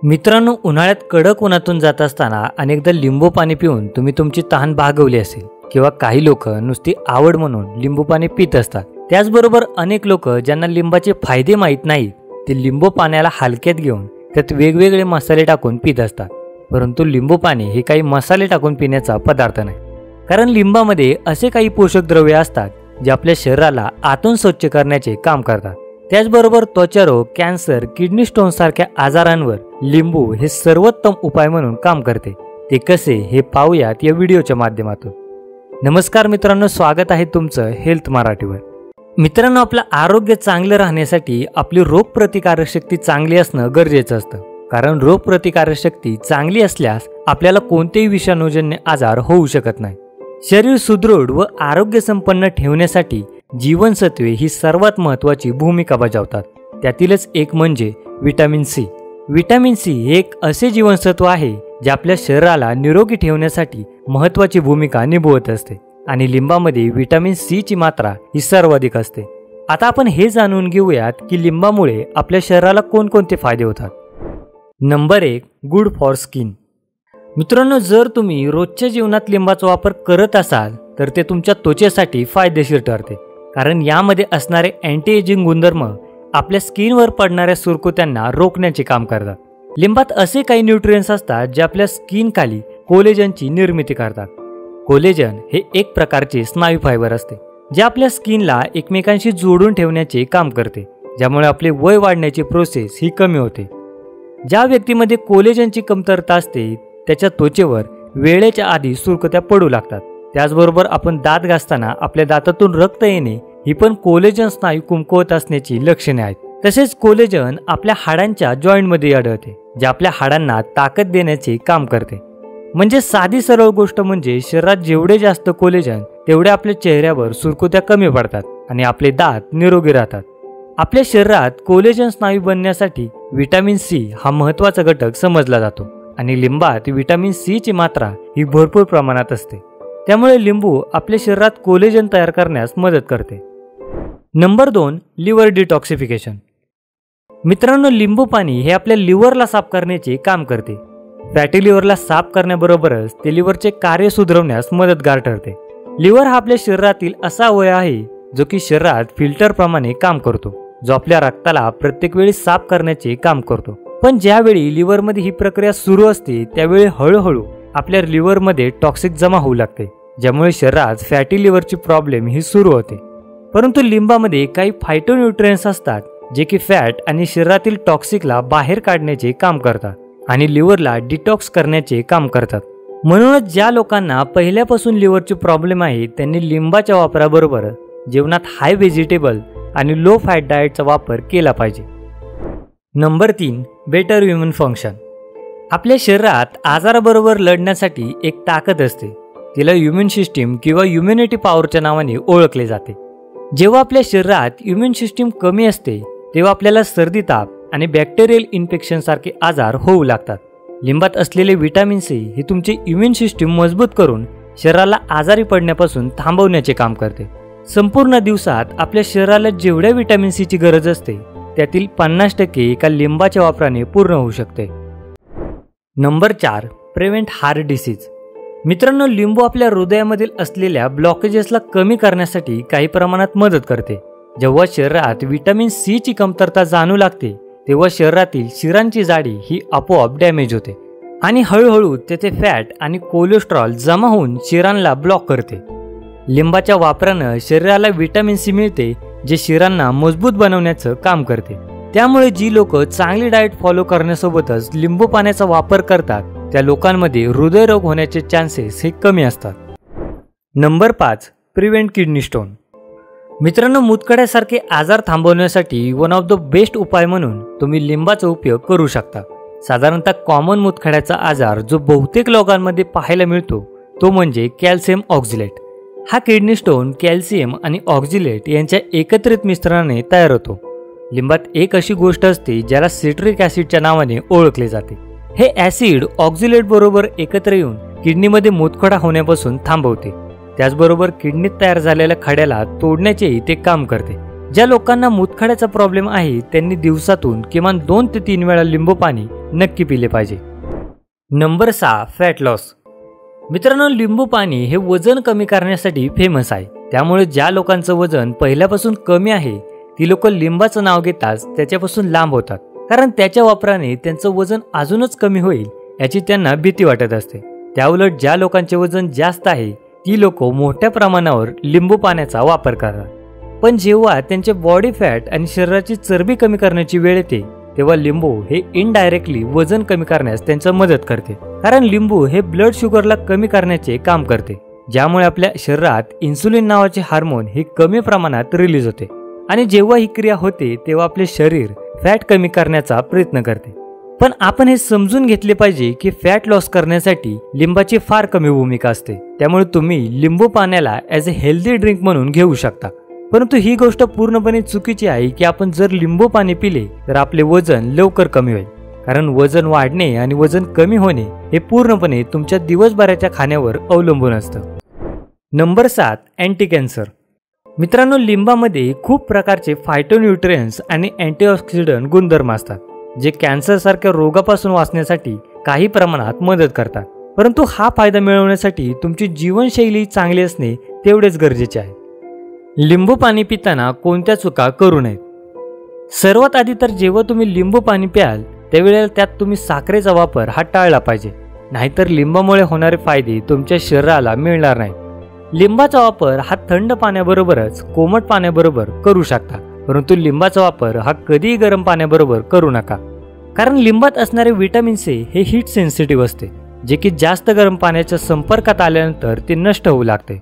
मित्रांनो, उन्हाळ्यात कडक उन्हातून जात असताना अनेकदा लिंबू पाणी पिऊन तुम्ही तुमची तहान भागवली असेल किंवा काही लोक नुसती आवड म्हणून लिंबू पाणी पित असतात। त्याचबरोबर अनेक लोक ज्यांना लिंबाचे फायदे माहीत नाहीत ते लिंबू पाण्याला हलक्यात घेऊन त्यात वेगवेगळे मसाले टाकून पित असतात। परंतु लिंबू पाणी हे काही मसाले टाकून पिण्याचा पदार्थ नाही, कारण लिंबामध्ये असे काही पोषक द्रव्ये असतात जे आपल्या शरीराला आतून स्वच्छ करण्याचे काम करतात। त्याचबरोबर त्वचारोग, कॅन्सर, किडनी स्टोन सारख्या आजारांवर लिंबू हे सर्वोत्तम उपाय म्हणून काम करते। ते कसे हे पाहूयात या व्हिडिओच्या माध्यमातून। नमस्कार मित्रांनो, स्वागत आहे तुमचं हेल्थ मराठीवर। मित्रांनो, आपलं आरोग्य चांगलं राहण्यासाठी आपली रोगप्रतिकारक शक्ती चांगली असणं गरजेचं असतं, कारण रोगप्रतिकारक शक्ती चांगली असल्यास आपल्याला कोणतेही विषाणूजन्य आजार होऊ शकत नाही। शरीर सुदृढ व आरोग्य संपन्न ठेवण्यासाठी जीवनसत्वे ही सर्वात महत्त्वाची भूमिका बजावतात। त्यातीलच एक म्हणजे विटॅमिन सी। विटॅमिन सी हे एक असे जीवनसत्व आहे जे आपल्या शरीराला निरोगी ठेवण्यासाठी महत्त्वाची भूमिका निभवत असते आणि लिंबामध्ये विटॅमिन सी ची मात्रा ही सर्वाधिक असते। आता आपण हे जाणून घेऊयात की लिंबामुळे आपल्या शरीराला कोणकोणते फायदे होतात। Number 1, good for skin. मित्रांनो, जर तुम्ही रोजच्या जीवनात लिंबाचा वापर करत असाल तर ते तुमच्या त्वचेसाठी फायदेशीर ठरते, कारण यामध्ये असणारे अँटी एजिंग गुणधर्म आपल्या स्किनवर पडणाऱ्या सुरकुत्यांना रोखण्याचे काम करतात। लिंबात असे काही न्यूट्रिएंट्स असतात जे आपल्या स्किन खाली कोलेजनची निर्मिती करतात। कोलेजन हे एक प्रकारचे स्नायू फायबर असते जे आपल्या स्किनला एकमेकांशी जोडून ठेवण्याचे काम करते, ज्यामुळे आपले वय वाढण्याची प्रोसेस ही कमी होते। ज्या व्यक्तीमध्ये कोलेजनची कमतरता असते त्याच्या त्वचेवर वेळेच्या आधी सुरकुत्या पडू लागतात। त्याचबरोबर आपण दात घासताना आपल्या दातातून रक्त येणे ही पण कोलेजन स्नायू कमकुवत असण्याची लक्षणे आहेत। तसेच कोलेजन आपल्या हाडांच्या जॉईंटमध्ये आढळते, जे आपल्या हाडांना ताकद देण्याचे काम करते। म्हणजे साधी सरळ गोष्ट म्हणजे शरीरात जेवढे जास्त कोलेजन तेवढे आपल्या चेहऱ्यावर सुरकुत्या कमी पडतात आणि आपले दात निरोगी राहतात। आपल्या शरीरात कोलेजन स्नायू बनण्यासाठी विटॅमिन सी हा महत्त्वाचा घटक समजला जातो आणि लिंबात विटॅमिन सी ची मात्रा ही भरपूर प्रमाणात असते। त्यामुळे लिंबू आपल्या शरीरात कोलेजन तयार करण्यास मदत करते। Number 2, liver detoxification. मित्रांनो, लिंबू पाणी हे आपल्या लिव्हरला साफ करण्याचे काम करते। फॅटी लिव्हरला साफ करण्याबरोबरच ते लिव्हरचे कार्य सुधारण्यास मदतगार ठरते। लिव्हर हा आपल्या शरीरातील असा अवयव आहे जो की शरीरात फिल्टर प्रमाणे काम करतो, जो आपल्या रक्ताला प्रत्येक वेळी साफ करण्याचे काम करतो। पण ज्यावेळी लिव्हरमध्ये ही प्रक्रिया सुरू असते त्यावेळी हळूहळू आपल्या लिव्हरमध्ये टॉक्सिक जमा होऊ लागते, ज्यामुळे शरीरात फॅटी लिव्हरची प्रॉब्लेम ही सुरू होते। परंतु लिंबामध्ये काही फायटोन्यूट्रिएंट्स असतात जे की फॅट आणि शरीरातील टॉक्सिकला बाहेर काढण्याचे काम करतात आणि लिव्हरला डिटॉक्स करण्याचे काम करतात। म्हणूनच ज्या लोकांना पहिल्यापासून लिव्हरची प्रॉब्लेम आहे त्यांनी लिंबाच्या वापराबरोबर जेवणात हाय व्हेजिटेबल आणि लो फॅट डाएटचा वापर केला पाहिजे। Number 3, better immune function. आपल्या शरीरात आजाराबरोबर लढण्यासाठी एक ताकद असते, तिला इम्युन सिस्टीम किंवा इम्युनिटी पॉवरच्या नावाने ओळखले जाते। जेव्हा आपल्या शरीरात इम्युन सिस्टीम कमी असते तेव्हा आपल्याला सर्दी, ताप आणि बॅक्टेरियल इन्फेक्शन सारखे आजार होऊ लागतात। लिंबात असलेले विटॅमिन सी हे तुमचे इम्युन सिस्टीम मजबूत करून शरीराला आजारी पडण्यापासून थांबवण्याचे काम करते। संपूर्ण दिवसात आपल्या शरीराला जेवढ्या विटॅमिन सी ची गरज असते त्यातील 50% एका लिंबाच्या वापराने पूर्ण होऊ शकते। Number 4, prevent heart disease. मित्रांनो, लिंबू आपल्या हृदयामधील असलेल्या ब्लॉकेजेसला कमी करण्यासाठी काही प्रमाणात मदत करते। जेव्हा शरीरात विटॅमिन सी ची कमतरता जाणू लागते तेव्हा शरीरातील शिरांची जाडी ही आपोआप डॅमेज होते आणि हळूहळू तेथे फॅट आणि कोलेस्ट्रॉल जमा होऊन शिरांना ब्लॉक करते। लिंबाच्या वापरानं शरीराला विटॅमिन सी मिळते जे शिरांना मजबूत बनवण्याचं काम करते। त्यामुळे जी लोक चांगली डाएट फॉलो करण्यासोबतच लिंबू पाण्याचा वापर करतात त्या लोकांमध्ये हृदयरोग होण्याचे चान्सेस हे कमी असतात। Number 5, prevent kidney stone. मित्रांनो, मूतखड्यासारखे आजार थांबवण्यासाठी वन ऑफ द बेस्ट उपाय म्हणून तुम्ही लिंबाचा उपयोग करू शकता। साधारणतः कॉमन मूतखड्याचा आजार जो बहुतेक लोकांमध्ये पाहायला मिळतो तो म्हणजे कॅल्शियम ऑक्झलेट। हा किडनी स्टोन कॅल्शियम आणि ऑक्झलेट यांच्या एकत्रित मिश्रणाने तयार होतो। लिंबात एक अशी गोष्ट असते ज्याला सिट्रिक ॲसिडच्या नावाने ओळखले जाते। हे ॲसिड ऑक्झलेट बरोबर एकत्र येऊन किडनीमध्ये मूतखडा होण्यापासून थांबवते। त्याचबरोबर किडनीत तयार झालेल्या खड्याला तोडण्याचेही ते काम करते, ज्या लोकांना मूतखड्याचा प्रॉब्लेम आहे त्यांनी दिवसातून किमान 2 ते 3 वेळा लिंबू पाणी नक्की पिले पाहिजे. Number 6, fat loss. मित्रांनो, लिंबू पाणी हे वजन कमी करण्यासाठी फेमस आहे. त्यामुळे ज्या लोकांचं वजन पहिल्यापासून कमी आहे ती लोक लिंबाचं नाव घेताच त्याच्यापासून लांब होतात, कारण त्याच्या वापराने त्यांचं वजन अजूनच कमी होईल याची त्यांना भीती वाटत असते. त्याउलट ज्या लोकांचे वजन जास्त आहे ती लोक मोठ्या प्रमाणावर लिंबू पाण्याचा वापर करतात. पण जेव्हा त्यांचे बॉडी फॅट आणि शरीराची चरबी कमी करण्याची वेळ येते तेव्हा लिंबू हे इनडायरेक्टली वजन कमी करण्यास त्यांची मदत करते, कारण लिंबू हे ब्लड शुगरला कमी करण्याचे काम करते, ज्यामुळे आपल्या शरीरात इन्सुलिन नावाचे हार्मोन हे कमी प्रमाणात रिलीज होते आणि जेव्हा ही क्रिया होते तेव्हा आपले शरीर फॅट कमी करण्याचा प्रयत्न करते. पण आपण हे समजून घेतले पाहिजे की फॅट लॉस करण्यासाठी लिंबाची फार कमी भूमिका असते. त्यामुळे तुम्ही लिंबू पाण्याला ॲज अ हेल्दी ड्रिंक म्हणून घेऊ शकता. परंतु ही गोष्ट पूर्णपणे चुकीची आहे की आपण जर लिंबू पाणी पिले तर आपले वजन लवकर कमी होईल, कारण वजन वाढणे आणि वजन कमी होणे हे पूर्णपणे तुमच्या दिवसभराच्या खाण्यावर अवलंबून असतं. Number 7, anti cancer. मित्रांनो, लिंबामध्ये खूप प्रकारचे फायटोन्यूट्रियन्स आणि अँटीऑक्सिडंट गुणधर्म असतात जे कॅन्सर सारख्या रोगापासून वाचण्यासाठी काही प्रमाणात मदत करतात. परंतु हा फायदा मिळवण्यासाठी तुमची जीवनशैली चांगली असणे तेवढेच गरजेचे आहे. लिंबू पाणी पिताना कोणत्या चुका करू नयेत. सर्वात आधी तर जेव्हा तुम्ही लिंबू पाणी प्याल त्यावेळेला त्यात तुम्ही साखरेचा वापर हा टाळला पाहिजे, नाहीतर लिंबामुळे होणारे फायदे तुमच्या शरीराला मिळणार नाही. लिंबाचा वापर हा थंड पाण्याबरोबरच कोमट पाण्याबरोबर करू शकता, परंतु लिंबाचा वापर हा कधीही गरम पाण्याबरोबर करू नका, कारण लिंबात असणारे व्हिटॅमिन सी हे हीट सेन्सिटिव्ह असते, जे की जास्त गरम पाण्याच्या संपर्कात आल्यानंतर ते नष्ट होऊ लागते.